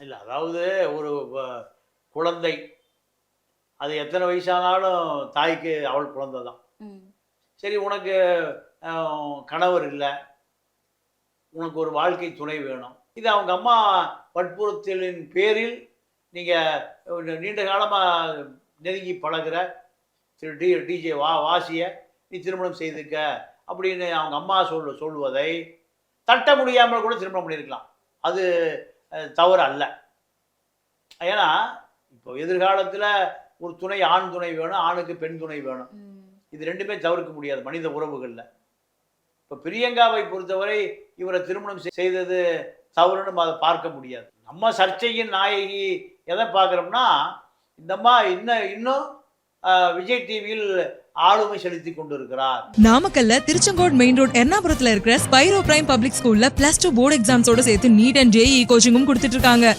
இல்ல அதாவது ஒரு குழந்தை அது எத்தனை வயசானாலும் தாய்க்கு அவள் குழந்தை தான். ம். சரி உனக்கு கணவர் இல்ல. உனக்கு ஒரு வாழ்க்கை துணை வேணும். இது அவங்க அம்மா வற்புறுத்தலின் பேரில் நீங்க நீண்ட காலமா நெருங்கி பழகுற திரு டிஜே வாசிய நீ திருமணம் செய்துக்க அப்படின்னு அவங்க அம்மா சொல்வதை தட்ட முடியாமல் கூட திருமணம் பண்ணியிருக்கலாம். அது தவறு அல்ல. ஏன்னா இப்போ எதிர்காலத்தில் ஒரு துணை ஆண் துணை வேணும், ஆணுக்கு பெண் துணை வேணும். இது ரெண்டுமே தவிர்க்க முடியாது மனித உறவுகளில். இப்போ பிரியங்காவை பொறுத்தவரை இவரை திருமணம் செய்தது தவறுன்னு அதை பார்க்க முடியாது. நம்ம சர்ச்சையின் நாயகி எதை பார்க்குறோம்னா, இந்தம்மா இன்னும் விஜய் டிவியில் ஆளுமை செலுத்தி கொண்டிருக்கிறார். நாமக்கல்ல திருச்செங்கோடு மெயின் ரோட் எர்ணாபுரத்துல இருக்கிற ஸ்பைரோ பிரைம் பப்ளிக் ஸ்கூல்ல +2 போர்டு எக்ஸாம்ஸோட சேர்த்து நீட் அண்ட் JEE கோச்சிங்கும் கொடுத்துட்டு இருக்காங்க.